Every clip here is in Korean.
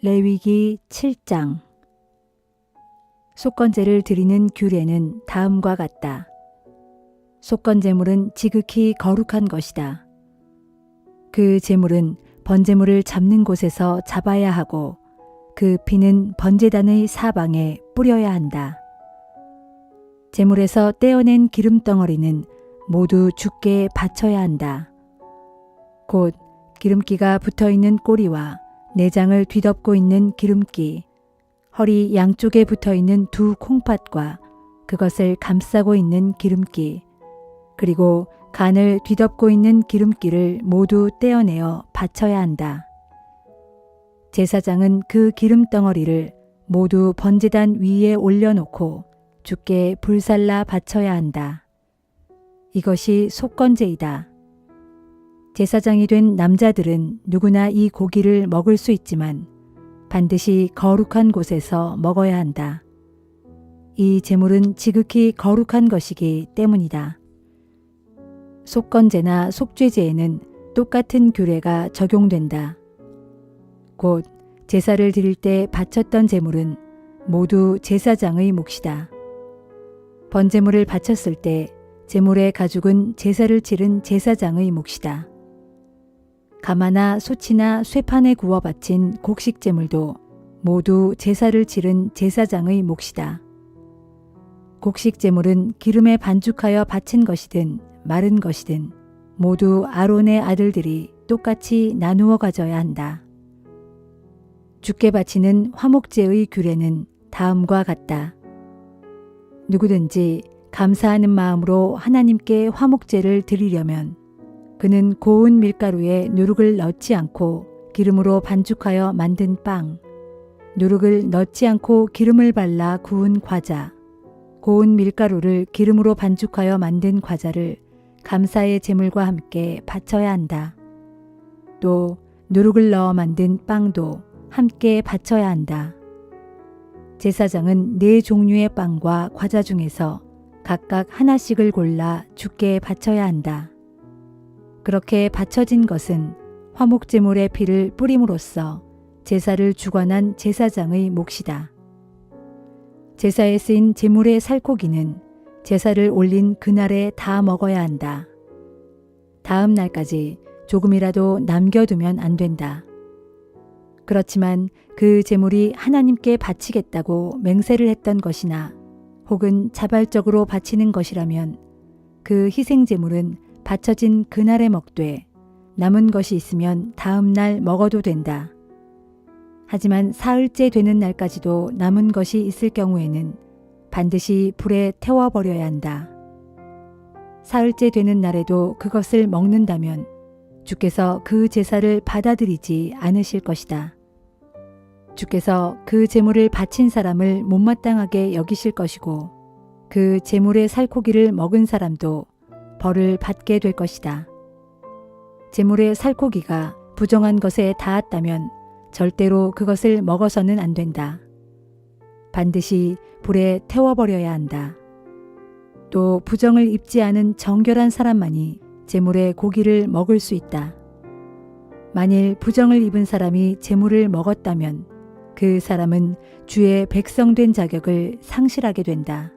레위기 7장. 속건제를 드리는 규례는 다음과 같다. 속건제물은 지극히 거룩한 것이다. 그 제물은 번제물을 잡는 곳에서 잡아야 하고 그 피는 번제단의 사방에 뿌려야 한다. 제물에서 떼어낸 기름덩어리는 모두 주께 바쳐야 한다. 곧 기름기가 붙어있는 꼬리와 내장을 뒤덮고 있는 기름기, 허리 양쪽에 붙어있는 두 콩팥과 그것을 감싸고 있는 기름기, 그리고 간을 뒤덮고 있는 기름기를 모두 떼어내어 바쳐야 한다. 제사장은 그 기름덩어리를 모두 번제단 위에 올려놓고 주께 불살라 바쳐야 한다. 이것이 속건제이다. 제사장이 된 남자들은 누구나 이 고기를 먹을 수 있지만 반드시 거룩한 곳에서 먹어야 한다. 이 제물은 지극히 거룩한 것이기 때문이다. 속건제나 속죄제에는 똑같은 규례가 적용된다. 곧 제사를 드릴 때 바쳤던 제물은 모두 제사장의 몫이다. 번제물을 바쳤을 때 제물의 가죽은 제사를 치른 제사장의 몫이다. 가마나 소치나 쇠판에 구워 바친 곡식 제물도 모두 제사를 치른 제사장의 몫이다. 곡식 제물은 기름에 반죽하여 바친 것이든 마른 것이든 모두 아론의 아들들이 똑같이 나누어 가져야 한다. 주께 바치는 화목제의 규례는 다음과 같다. 누구든지 감사하는 마음으로 하나님께 화목제를 드리려면 그는 고운 밀가루에 누룩을 넣지 않고 기름으로 반죽하여 만든 빵, 누룩을 넣지 않고 기름을 발라 구운 과자, 고운 밀가루를 기름으로 반죽하여 만든 과자를 감사의 제물과 함께 바쳐야 한다. 또 누룩을 넣어 만든 빵도 함께 바쳐야 한다. 제사장은 4종류의 빵과 과자 중에서 각각 하나씩을 골라 주께 바쳐야 한다. 그렇게 바쳐진 것은 화목제물의 피를 뿌림으로써 제사를 주관한 제사장의 몫이다. 제사에 쓰인 제물의 살코기는 제사를 올린 그날에 다 먹어야 한다. 다음 날까지 조금이라도 남겨두면 안 된다. 그렇지만 그 제물이 하나님께 바치겠다고 맹세를 했던 것이나 혹은 자발적으로 바치는 것이라면 그 희생제물은 바쳐진 그날에 먹되 남은 것이 있으면 다음 날 먹어도 된다. 하지만 사흘째 되는 날까지도 남은 것이 있을 경우에는 반드시 불에 태워버려야 한다. 사흘째 되는 날에도 그것을 먹는다면 주께서 그 제사를 받아들이지 않으실 것이다. 주께서 그 제물을 바친 사람을 못마땅하게 여기실 것이고 그 제물의 살코기를 먹은 사람도 벌을 받게 될 것이다. 제물의 살코기가 부정한 것에 닿았다면 절대로 그것을 먹어서는 안 된다. 반드시 불에 태워버려야 한다. 또 부정을 입지 않은 정결한 사람만이 제물의 고기를 먹을 수 있다. 만일 부정을 입은 사람이 제물을 먹었다면 그 사람은 주의 백성된 자격을 상실하게 된다.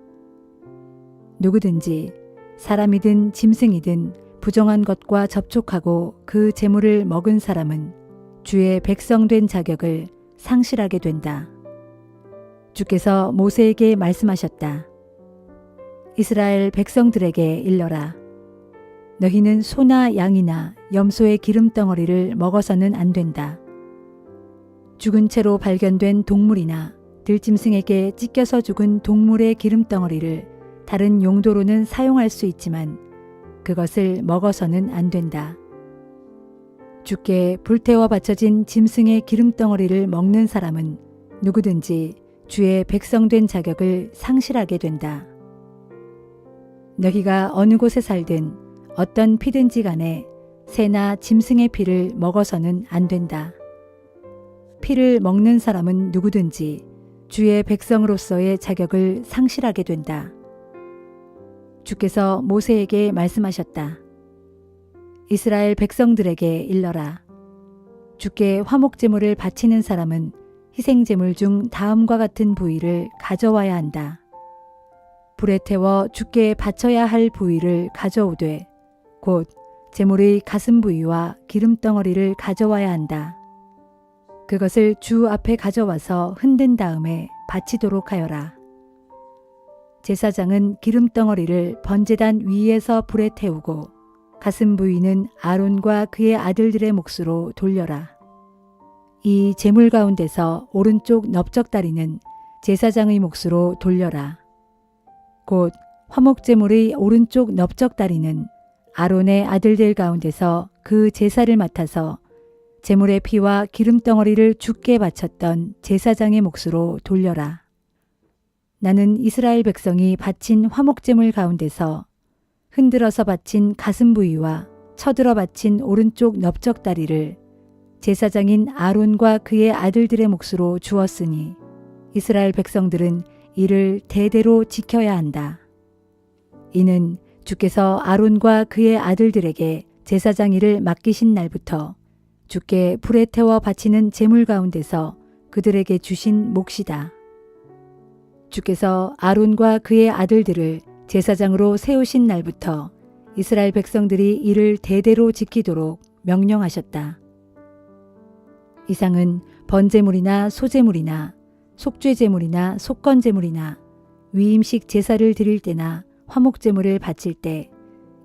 누구든지 사람이든 짐승이든 부정한 것과 접촉하고 그 제물을 먹은 사람은 주의 백성된 자격을 상실하게 된다. 주께서 모세에게 말씀하셨다. 이스라엘 백성들에게 일러라. 너희는 소나 양이나 염소의 기름덩어리를 먹어서는 안 된다. 죽은 채로 발견된 동물이나 들짐승에게 찢겨서 죽은 동물의 기름덩어리를 다른 용도로는 사용할 수 있지만 그것을 먹어서는 안 된다. 주께 불태워 바쳐진 짐승의 기름덩어리를 먹는 사람은 누구든지 주의 백성된 자격을 상실하게 된다. 너희가 어느 곳에 살든 어떤 피든지 간에 새나 짐승의 피를 먹어서는 안 된다. 피를 먹는 사람은 누구든지 주의 백성으로서의 자격을 상실하게 된다. 주께서 모세에게 말씀하셨다. 이스라엘 백성들에게 일러라. 주께 화목제물을 바치는 사람은 희생제물 중 다음과 같은 부위를 가져와야 한다. 불에 태워 주께 바쳐야 할 부위를 가져오되 곧 제물의 가슴 부위와 기름덩어리를 가져와야 한다. 그것을 주 앞에 가져와서 흔든 다음에 바치도록 하여라. 제사장은 기름덩어리를 번제단 위에서 불에 태우고 가슴 부위는 아론과 그의 아들들의 몫으로 돌려라. 이 제물 가운데서 오른쪽 넓적다리는 제사장의 몫으로 돌려라. 곧 화목제물의 오른쪽 넓적다리는 아론의 아들들 가운데서 그 제사를 맡아서 제물의 피와 기름덩어리를 주께 바쳤던 제사장의 몫으로 돌려라. 나는 이스라엘 백성이 바친 화목제물 가운데서 흔들어서 바친 가슴 부위와 쳐들어 바친 오른쪽 넓적다리를 제사장인 아론과 그의 아들들의 몫으로 주었으니 이스라엘 백성들은 이를 대대로 지켜야 한다. 이는 주께서 아론과 그의 아들들에게 제사장 일을 맡기신 날부터 주께 불에 태워 바치는 제물 가운데서 그들에게 주신 몫이다. 주께서 아론과 그의 아들들을 제사장으로 세우신 날부터 이스라엘 백성들이 이를 대대로 지키도록 명령하셨다. 이상은 번제물이나 소제물이나 속죄제물이나 속건제물이나 위임식 제사를 드릴 때나 화목제물을 바칠 때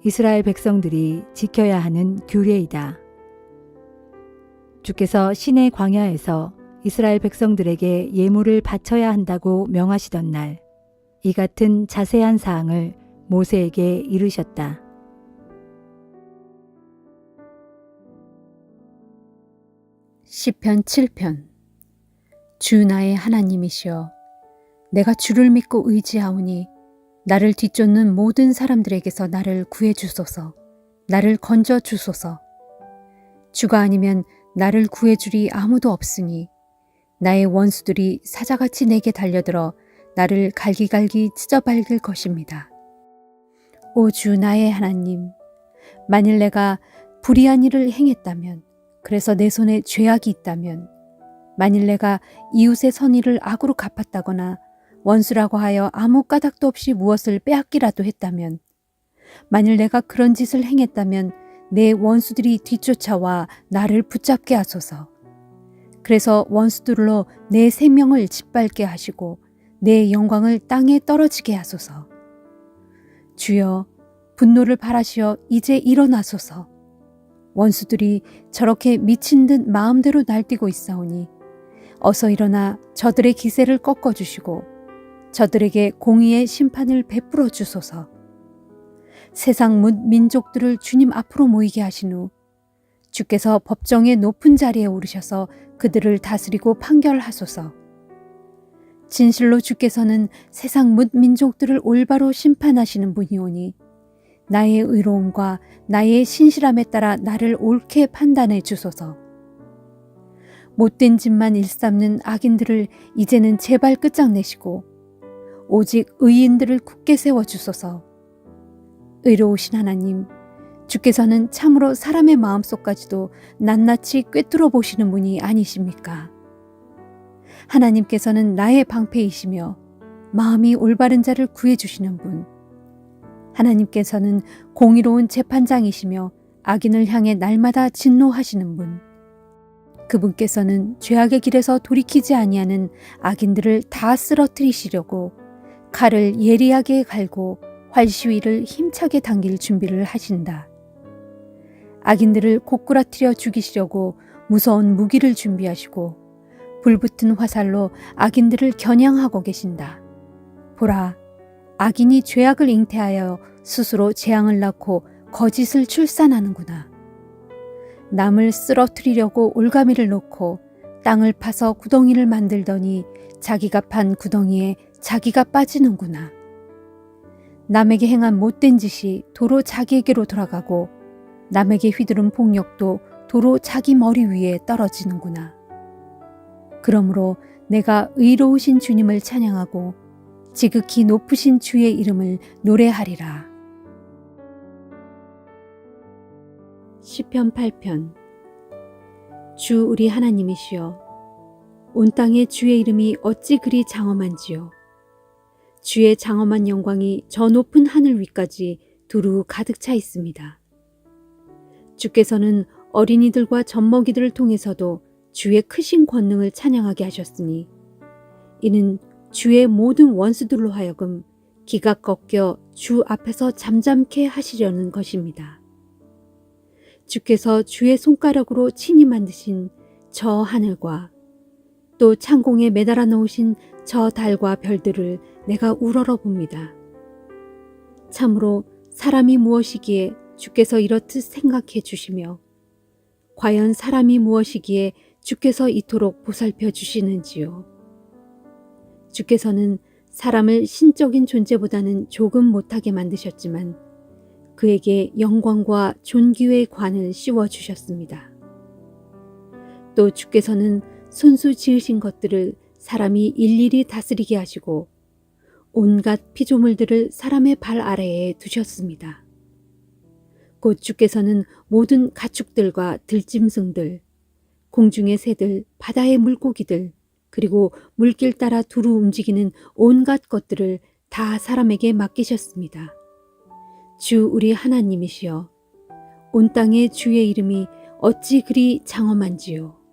이스라엘 백성들이 지켜야 하는 규례이다. 주께서 시내 광야에서 이스라엘 백성들에게 예물을 바쳐야 한다고 명하시던 날, 이 같은 자세한 사항을 모세에게 이르셨다. 시편 7편. 주 나의 하나님이시여, 내가 주를 믿고 의지하오니 나를 뒤쫓는 모든 사람들에게서 나를 구해 주소서. 나를 건져 주소서. 주가 아니면 나를 구해 주리 아무도 없으니 나의 원수들이 사자같이 내게 달려들어 나를 갈기갈기 찢어밟을 것입니다. 오 주 나의 하나님, 만일 내가 불의한 일을 행했다면, 그래서 내 손에 죄악이 있다면, 만일 내가 이웃의 선의를 악으로 갚았다거나 원수라고 하여 아무 까닭도 없이 무엇을 빼앗기라도 했다면, 만일 내가 그런 짓을 행했다면 내 원수들이 뒤쫓아와 나를 붙잡게 하소서. 그래서 원수들로 내 생명을 짓밟게 하시고 내 영광을 땅에 떨어지게 하소서. 주여, 분노를 발하시어 이제 일어나소서. 원수들이 저렇게 미친 듯 마음대로 날뛰고 있사오니 어서 일어나 저들의 기세를 꺾어주시고 저들에게 공의의 심판을 베풀어 주소서. 세상 문 민족들을 주님 앞으로 모이게 하신 후 주께서 법정의 높은 자리에 오르셔서 그들을 다스리고 판결하소서. 진실로 주께서는 세상 문 민족들을 올바로 심판하시는 분이오니 나의 의로움과 나의 신실함에 따라 나를 옳게 판단해 주소서. 못된 짓만 일삼는 악인들을 이제는 제발 끝장내시고 오직 의인들을 굳게 세워 주소서. 의로우신 하나님, 주께서는 참으로 사람의 마음속까지도 낱낱이 꿰뚫어 보시는 분이 아니십니까? 하나님께서는 나의 방패이시며 마음이 올바른 자를 구해주시는 분. 하나님께서는 공의로운 재판장이시며 악인을 향해 날마다 진노하시는 분. 그분께서는 죄악의 길에서 돌이키지 아니하는 악인들을 다 쓰러뜨리시려고 칼을 예리하게 갈고 활시위를 힘차게 당길 준비를 하신다. 악인들을 고꾸라뜨려 죽이시려고 무서운 무기를 준비하시고 불붙은 화살로 악인들을 겨냥하고 계신다. 보라, 악인이 죄악을 잉태하여 스스로 재앙을 낳고 거짓을 출산하는구나. 남을 쓰러뜨리려고 올가미를 놓고 땅을 파서 구덩이를 만들더니 자기가 판 구덩이에 자기가 빠지는구나. 남에게 행한 못된 짓이 도로 자기에게로 돌아가고 남에게 휘두른 폭력도 도로 자기 머리 위에 떨어지는구나. 그러므로 내가 의로우신 주님을 찬양하고 지극히 높으신 주의 이름을 노래하리라. 시편 8편. 주 우리 하나님이시여, 온 땅에 주의 이름이 어찌 그리 장엄한지요. 주의 장엄한 영광이 저 높은 하늘 위까지 두루 가득 차 있습니다. 주께서는 어린이들과 젖먹이들을 통해서도 주의 크신 권능을 찬양하게 하셨으니 이는 주의 모든 원수들로 하여금 기가 꺾여 주 앞에서 잠잠케 하시려는 것입니다. 주께서 주의 손가락으로 친히 만드신 저 하늘과 또 창공에 매달아 놓으신 저 달과 별들을 내가 우러러 봅니다. 참으로 사람이 무엇이기에 주께서 이렇듯 생각해 주시며 과연 사람이 무엇이기에 주께서 이토록 보살펴 주시는지요. 주께서는 사람을 신적인 존재보다는 조금 못하게 만드셨지만 그에게 영광과 존귀의 관을 씌워 주셨습니다. 또 주께서는 손수 지으신 것들을 사람이 일일이 다스리게 하시고 온갖 피조물들을 사람의 발 아래에 두셨습니다. 곧 주께서는 모든 가축들과 들짐승들, 공중의 새들, 바다의 물고기들, 그리고 물길 따라 두루 움직이는 온갖 것들을 다 사람에게 맡기셨습니다. 주 우리 하나님이시여, 온 땅의 주의 이름이 어찌 그리 장엄한지요.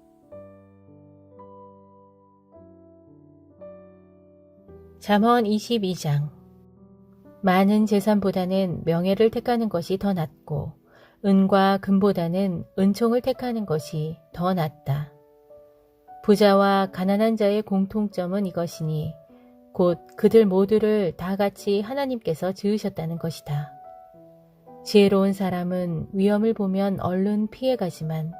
잠언 22장. 많은 재산보다는 명예를 택하는 것이 더 낫고 은과 금보다는 은총을 택하는 것이 더 낫다. 부자와 가난한 자의 공통점은 이것이니 곧 그들 모두를 다 같이 하나님께서 지으셨다는 것이다. 지혜로운 사람은 위험을 보면 얼른 피해가지만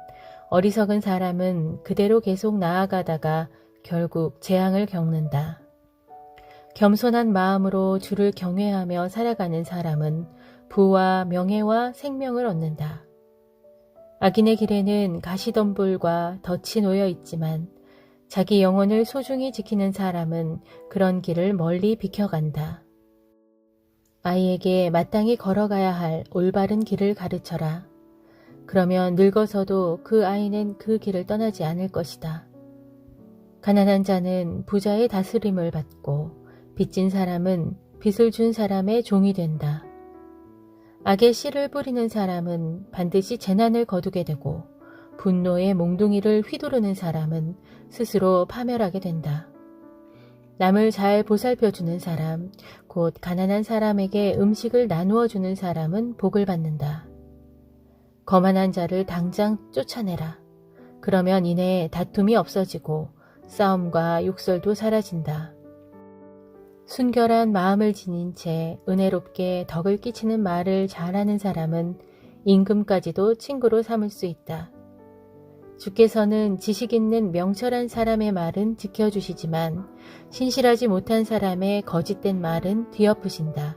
어리석은 사람은 그대로 계속 나아가다가 결국 재앙을 겪는다. 겸손한 마음으로 주를 경외하며 살아가는 사람은 부와 명예와 생명을 얻는다. 악인의 길에는 가시덤불과 덫이 놓여 있지만 자기 영혼을 소중히 지키는 사람은 그런 길을 멀리 비켜간다. 아이에게 마땅히 걸어가야 할 올바른 길을 가르쳐라. 그러면 늙어서도 그 아이는 그 길을 떠나지 않을 것이다. 가난한 자는 부자의 다스림을 받고 빚진 사람은 빚을 준 사람의 종이 된다. 악의 씨를 뿌리는 사람은 반드시 재난을 거두게 되고 분노의 몽둥이를 휘두르는 사람은 스스로 파멸하게 된다. 남을 잘 보살펴주는 사람, 곧 가난한 사람에게 음식을 나누어 주는 사람은 복을 받는다. 거만한 자를 당장 쫓아내라. 그러면 이내 다툼이 없어지고 싸움과 욕설도 사라진다. 순결한 마음을 지닌 채 은혜롭게 덕을 끼치는 말을 잘하는 사람은 임금까지도 친구로 삼을 수 있다. 주께서는 지식 있는 명철한 사람의 말은 지켜주시지만 신실하지 못한 사람의 거짓된 말은 뒤엎으신다.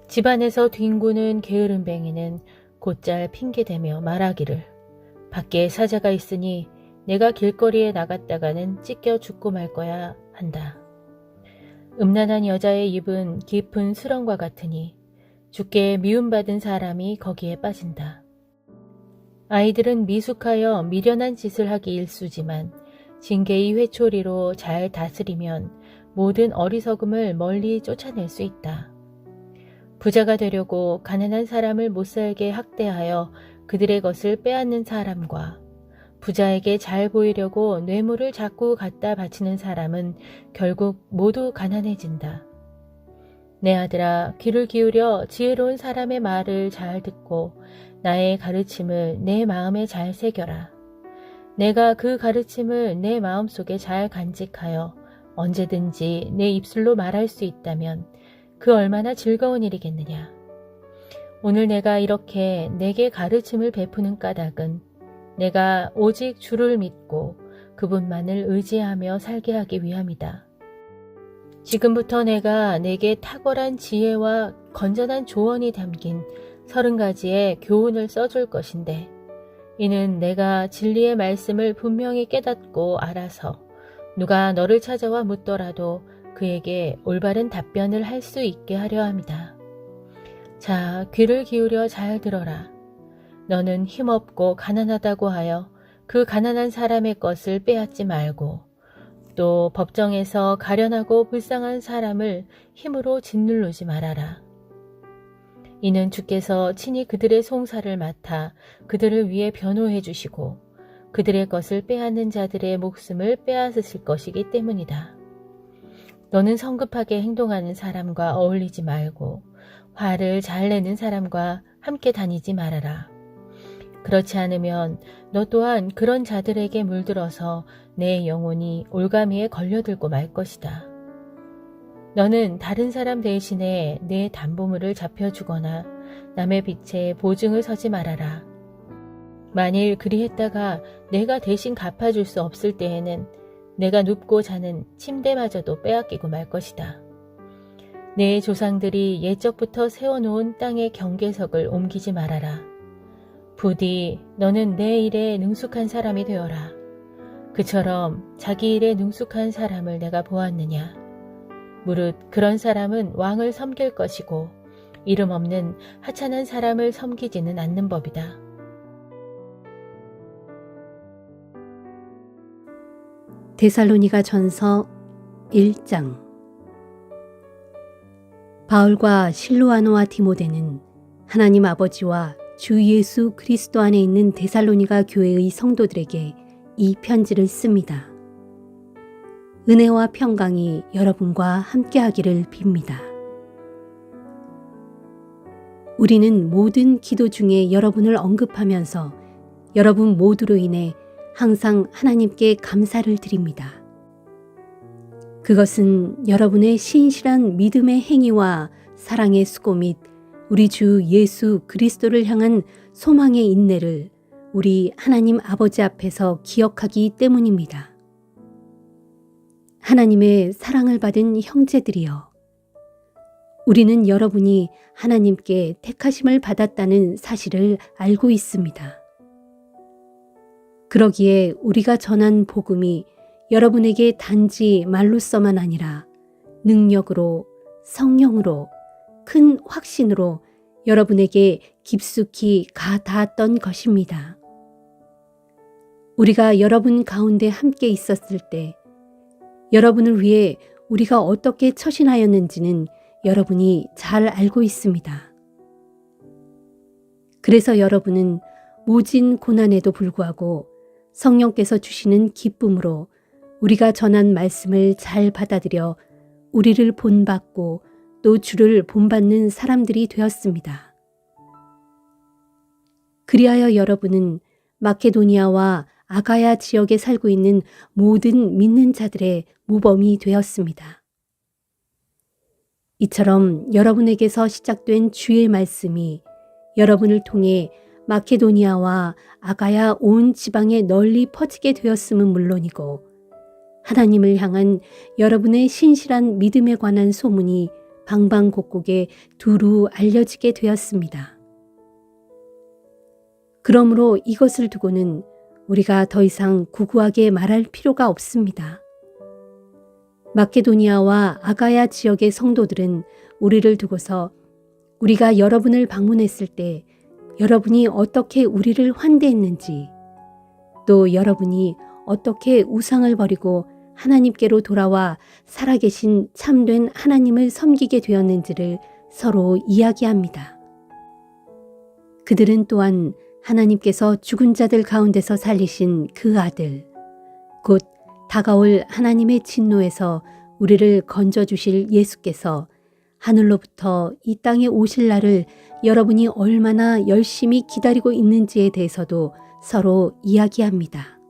집안에서 뒹구는 게으름뱅이는 곧잘 핑계대며 말하기를 밖에 사자가 있으니 내가 길거리에 나갔다가는 찢겨 죽고 말 거야 한다. 음란한 여자의 입은 깊은 수렁과 같으니 주께 미움받은 사람이 거기에 빠진다. 아이들은 미숙하여 미련한 짓을 하기 일쑤지만 징계의 회초리로 잘 다스리면 모든 어리석음을 멀리 쫓아낼 수 있다. 부자가 되려고 가난한 사람을 못살게 학대하여 그들의 것을 빼앗는 사람과 부자에게 잘 보이려고 뇌물을 자꾸 갖다 바치는 사람은 결국 모두 가난해진다. 내 아들아, 귀를 기울여 지혜로운 사람의 말을 잘 듣고 나의 가르침을 내 마음에 잘 새겨라. 내가 그 가르침을 내 마음속에 잘 간직하여 언제든지 내 입술로 말할 수 있다면 그 얼마나 즐거운 일이겠느냐. 오늘 내가 이렇게 내게 가르침을 베푸는 까닭은 내가 오직 주를 믿고 그분만을 의지하며 살게 하기 위함이다. 지금부터 내가 내게 탁월한 지혜와 건전한 조언이 담긴 30가지의 교훈을 써줄 것인데 이는 내가 진리의 말씀을 분명히 깨닫고 알아서 누가 너를 찾아와 묻더라도 그에게 올바른 답변을 할 수 있게 하려 함이다. 자, 귀를 기울여 잘 들어라. 너는 힘없고 가난하다고 하여 그 가난한 사람의 것을 빼앗지 말고 또 법정에서 가련하고 불쌍한 사람을 힘으로 짓누르지 말아라. 이는 주께서 친히 그들의 송사를 맡아 그들을 위해 변호해 주시고 그들의 것을 빼앗는 자들의 목숨을 빼앗으실 것이기 때문이다. 너는 성급하게 행동하는 사람과 어울리지 말고 화를 잘 내는 사람과 함께 다니지 말아라. 그렇지 않으면 너 또한 그런 자들에게 물들어서 내 영혼이 올가미에 걸려들고 말 것이다. 너는 다른 사람 대신에 내 담보물을 잡혀주거나 남의 빚에 보증을 서지 말아라. 만일 그리했다가 내가 대신 갚아줄 수 없을 때에는 내가 눕고 자는 침대마저도 빼앗기고 말 것이다. 내 조상들이 옛적부터 세워놓은 땅의 경계석을 옮기지 말아라. 부디 너는 내 일에 능숙한 사람이 되어라. 그처럼 자기 일에 능숙한 사람을 내가 보았느냐. 무릇 그런 사람은 왕을 섬길 것이고 이름 없는 하찮은 사람을 섬기지는 않는 법이다. 데살로니가 전서 1장. 바울과 실루아노와 디모데는 하나님 아버지와 주 예수 그리스도 안에 있는 데살로니가 교회의 성도들에게 이 편지를 씁니다. 은혜와 평강이 여러분과 함께하기를 빕니다. 우리는 모든 기도 중에 여러분을 언급하면서 여러분 모두로 인해 항상 하나님께 감사를 드립니다. 그것은 여러분의 신실한 믿음의 행위와 사랑의 수고 및 우리 주 예수 그리스도를 향한 소망의 인내를 우리 하나님 아버지 앞에서 기억하기 때문입니다. 하나님의 사랑을 받은 형제들이여, 우리는 여러분이 하나님께 택하심을 받았다는 사실을 알고 있습니다. 그러기에 우리가 전한 복음이 여러분에게 단지 말로서만 아니라 능력으로, 성령으로, 큰 확신으로 여러분에게 깊숙이 가 닿았던 것입니다. 우리가 여러분 가운데 함께 있었을 때 여러분을 위해 우리가 어떻게 처신하였는지는 여러분이 잘 알고 있습니다. 그래서 여러분은 모진 고난에도 불구하고 성령께서 주시는 기쁨으로 우리가 전한 말씀을 잘 받아들여 우리를 본받고 또 주를 본받는 사람들이 되었습니다. 그리하여 여러분은 마케도니아와 아가야 지역에 살고 있는 모든 믿는 자들의 모범이 되었습니다. 이처럼 여러분에게서 시작된 주의 말씀이 여러분을 통해 마케도니아와 아가야 온 지방에 널리 퍼지게 되었음은 물론이고 하나님을 향한 여러분의 신실한 믿음에 관한 소문이 방방곡곡에 두루 알려지게 되었습니다. 그러므로 이것을 두고는 우리가 더 이상 구구하게 말할 필요가 없습니다. 마케도니아와 아가야 지역의 성도들은 우리를 두고서 우리가 여러분을 방문했을 때 여러분이 어떻게 우리를 환대했는지, 또 여러분이 어떻게 우상을 버리고 하나님께로 돌아와 살아계신 참된 하나님을 섬기게 되었는지를 서로 이야기합니다. 그들은 또한 하나님께서 죽은 자들 가운데서 살리신 그 아들, 곧 다가올 하나님의 진노에서 우리를 건져주실 예수께서 하늘로부터 이 땅에 오실 날을 여러분이 얼마나 열심히 기다리고 있는지에 대해서도 서로 이야기합니다.